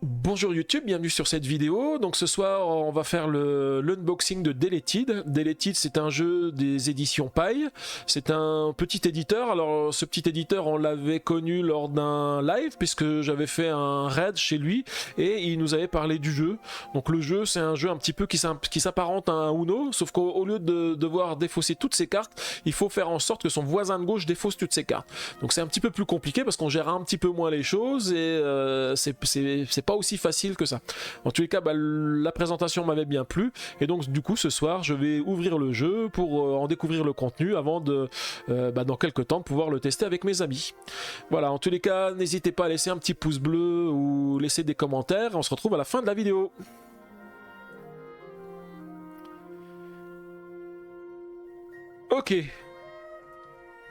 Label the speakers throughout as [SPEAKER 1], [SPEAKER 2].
[SPEAKER 1] Bonjour YouTube, bienvenue sur cette vidéo. Donc ce soir on va faire l'unboxing de Deleted. Deleted, c'est un jeu des éditions Paille. C'est un petit éditeur. Alors ce petit éditeur, on l'avait connu lors d'un live puisque j'avais fait un raid chez lui et il nous avait parlé du jeu. Donc le jeu, c'est un jeu un petit peu qui s'apparente à un Uno, sauf qu'au lieu de devoir défausser toutes ses cartes, il faut faire en sorte que son voisin de gauche défausse toutes ses cartes. Donc c'est un petit peu plus compliqué parce qu'on gère un petit peu moins les choses et c'est pas aussi facile que ça. En tous les cas, la présentation m'avait bien plu et donc du coup ce soir je vais ouvrir le jeu pour en découvrir le contenu avant de dans quelques temps pouvoir le tester avec mes amis. Voilà, en tous les cas n'hésitez pas à laisser un petit pouce bleu ou laisser des commentaires. On se retrouve à la fin de la vidéo. Ok.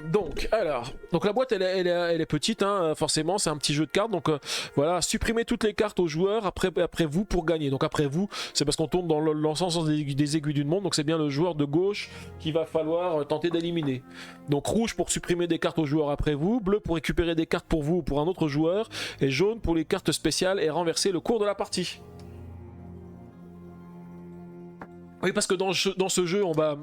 [SPEAKER 1] Donc la boîte elle est petite, hein, forcément c'est un petit jeu de cartes, donc voilà, supprimez toutes les cartes aux joueurs après vous pour gagner. Donc après vous, c'est parce qu'on tourne dans le sens des aiguilles d'une montre, donc c'est bien le joueur de gauche qu'il va falloir tenter d'éliminer. Donc rouge pour supprimer des cartes aux joueurs après vous, bleu pour récupérer des cartes pour vous ou pour un autre joueur, et jaune pour les cartes spéciales et renverser le cours de la partie. Oui, parce que dans ce jeu on va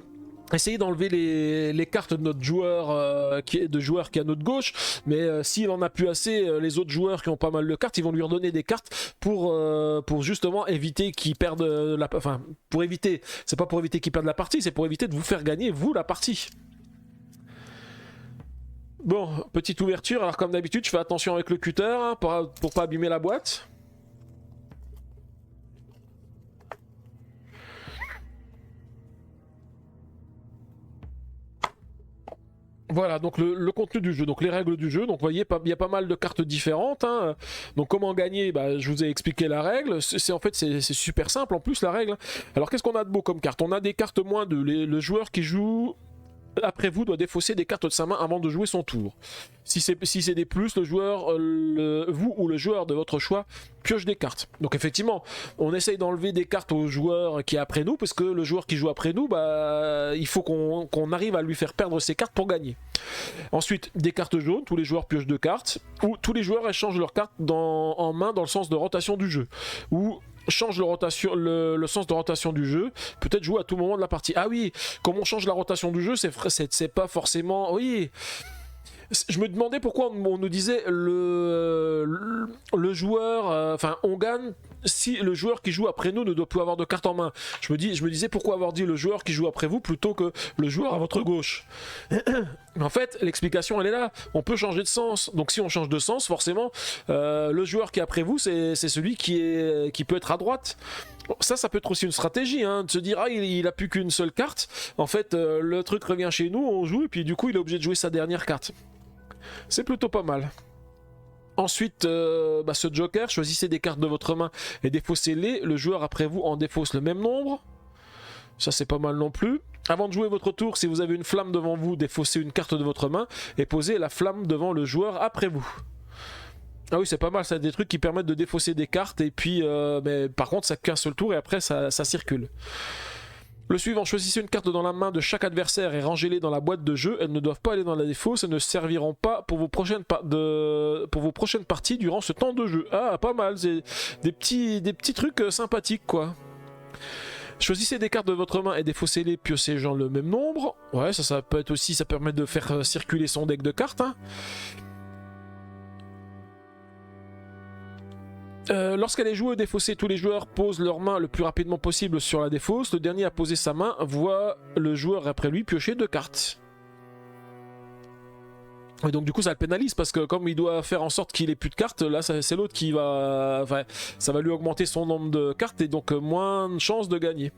[SPEAKER 1] essayer d'enlever les cartes de notre joueur qui est à notre gauche, mais s'il en a plus assez, les autres joueurs qui ont pas mal de cartes, ils vont lui redonner des cartes pour justement éviter qu'il perde enfin pour éviter, c'est pas pour éviter qu'il perde la partie, c'est pour éviter de vous faire gagner vous la partie. Bon, petite ouverture, alors comme d'habitude je fais attention avec le cutter hein, pour pas abîmer la boîte. Voilà, donc le contenu du jeu, donc les règles du jeu. Donc vous voyez, il y a pas mal de cartes différentes, hein. Donc comment gagner, je vous ai expliqué la règle. C'est super simple en plus la règle. Alors qu'est-ce qu'on a de beau comme carte? On a des cartes moins de le joueur qui joue après vous doit défausser des cartes de sa main avant de jouer son tour. Si c'est des plus, le joueur, vous ou le joueur de votre choix pioche des cartes. Donc effectivement, on essaye d'enlever des cartes au joueur qui est après nous, parce que le joueur qui joue après nous, il faut qu'on arrive à lui faire perdre ses cartes pour gagner. Ensuite, des cartes jaunes, tous les joueurs piochent 2 cartes, ou tous les joueurs échangent leurs cartes en main dans le sens de rotation du jeu. Ou change le sens de rotation du jeu, peut-être jouer à tout moment de la partie. Ah oui, comme on change la rotation du jeu, c'est pas forcément... Oui, je me demandais pourquoi on nous disait le joueur... Enfin, on gagne si le joueur qui joue après nous ne doit plus avoir de cartes en main. Je me disais pourquoi avoir dit le joueur qui joue après vous plutôt que le joueur à votre gauche. En fait, l'explication elle est là. On peut changer de sens. Donc si on change de sens, forcément, le joueur qui est après vous, c'est celui qui peut être à droite. Ça peut être aussi une stratégie, hein, de se dire ah il a plus qu'une seule carte. En fait, le truc revient chez nous, on joue et puis du coup il est obligé de jouer sa dernière carte. C'est plutôt pas mal. Ensuite, ce joker, choisissez des cartes de votre main et défaussez-les. Le joueur après vous en défausse le même nombre. Ça c'est pas mal non plus. Avant de jouer votre tour, si vous avez une flamme devant vous, défaussez une carte de votre main et posez la flamme devant le joueur après vous. Ah oui, c'est pas mal, ça a des trucs qui permettent de défausser des cartes et puis mais par contre ça qu'un seul tour et après ça circule. Le suivant, choisissez une carte dans la main de chaque adversaire et rangez-les dans la boîte de jeu. Elles ne doivent pas aller dans la défausse, elles ne serviront pas pour vos prochaines parties durant ce temps de jeu. Ah, pas mal, c'est des petits trucs sympathiques quoi. Choisissez des cartes de votre main et défaussez-les, piocez genre le même nombre. Ouais, ça peut être aussi, ça permet de faire circuler son deck de cartes. Hein. Lorsqu'elle est jouée ou défaussée, tous les joueurs posent leurs mains le plus rapidement possible sur la défausse. Le dernier à poser sa main voit le joueur après lui piocher 2 cartes. Et donc du coup ça le pénalise parce que comme il doit faire en sorte qu'il ait plus de cartes, là c'est l'autre qui va... Enfin, ça va lui augmenter son nombre de cartes et donc moins de chances de gagner.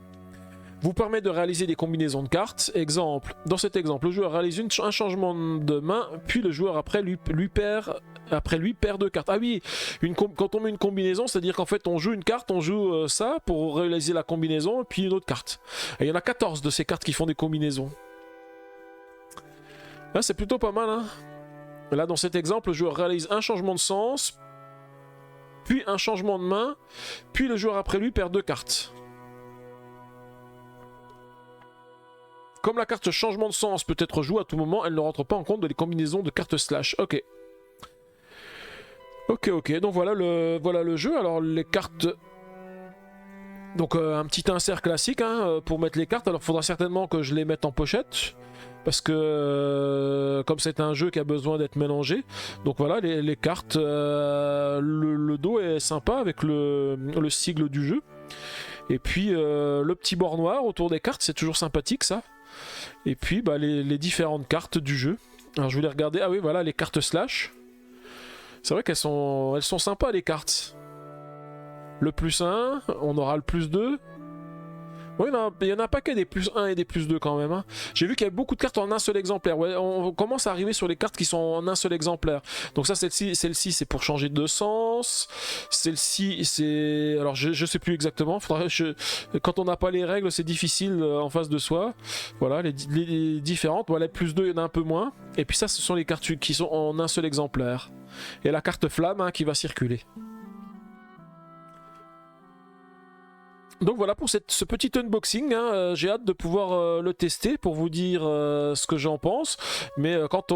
[SPEAKER 1] Vous permet de réaliser des combinaisons de cartes. Exemple, dans cet exemple, le joueur réalise un changement de main, puis le joueur après lui perd 2 cartes. Ah oui, quand on met une combinaison, c'est-à-dire qu'en fait on joue une carte, on joue ça pour réaliser la combinaison, puis une autre carte. Et il y en a 14 de ces cartes qui font des combinaisons. Là c'est plutôt pas mal, hein. Là dans cet exemple, le joueur réalise un changement de sens, puis un changement de main, puis le joueur après lui perd 2 cartes. Comme la carte changement de sens peut être jouée à tout moment, elle ne rentre pas en compte de les combinaisons de cartes slash. Ok. Ok, ok, donc voilà le jeu. Alors les cartes. Donc un petit insert classique hein, pour mettre les cartes. Alors il faudra certainement que je les mette en pochette. Parce que comme c'est un jeu qui a besoin d'être mélangé. Donc voilà les cartes. Le dos est sympa avec le sigle du jeu. Et puis le petit bord noir autour des cartes, c'est toujours sympathique ça. Et puis bah, les différentes cartes du jeu. Alors je vais les regarder. Ah oui voilà les cartes slash. C'est vrai elles sont sympas les cartes. Le plus 1, on aura le plus 2. Oui, il y en a pas que des plus 1 et des plus 2 quand même. Hein. J'ai vu qu'il y avait beaucoup de cartes en un seul exemplaire. Ouais, on commence à arriver sur les cartes qui sont en un seul exemplaire. Donc ça, celle-ci c'est pour changer de sens. Celle-ci, c'est... Alors je sais plus exactement. Quand on n'a pas les règles, c'est difficile en face de soi. Voilà, les différentes. Voilà, plus 2, il y en a un peu moins. Et puis ça, ce sont les cartes qui sont en un seul exemplaire. Et la carte flamme hein, qui va circuler. Donc voilà pour ce petit unboxing, hein, j'ai hâte de pouvoir le tester pour vous dire ce que j'en pense. Mais quand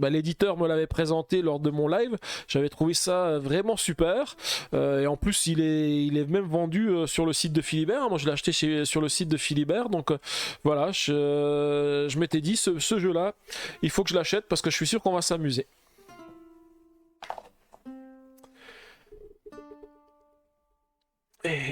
[SPEAKER 1] l'éditeur me l'avait présenté lors de mon live, j'avais trouvé ça vraiment super. Et en plus il est même vendu sur le site de Philibert. Moi je l'ai acheté sur le site de Philibert. Donc voilà, je m'étais dit ce jeu-là, il faut que je l'achète parce que je suis sûr qu'on va s'amuser.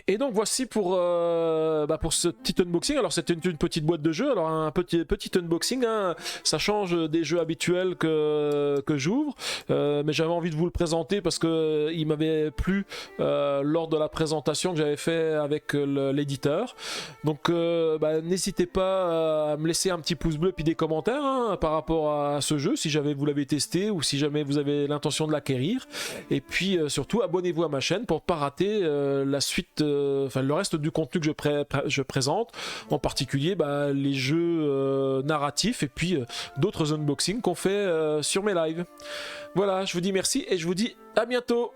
[SPEAKER 1] Et donc voici pour ce petit unboxing. Alors c'était une petite boîte de jeux. Alors un petit unboxing, hein. Ça change des jeux habituels que j'ouvre. Mais j'avais envie de vous le présenter parce que il m'avait plu lors de la présentation que j'avais fait avec l'éditeur. Donc n'hésitez pas à me laisser un petit pouce bleu puis des commentaires hein, par rapport à ce jeu si jamais vous l'avez testé ou si jamais vous avez l'intention de l'acquérir. Et puis surtout abonnez-vous à ma chaîne pour ne pas rater la suite. Le reste du contenu que je présente, en particulier les jeux narratifs et puis d'autres unboxings qu'on fait sur mes lives. Voilà, je vous dis merci et je vous dis à bientôt.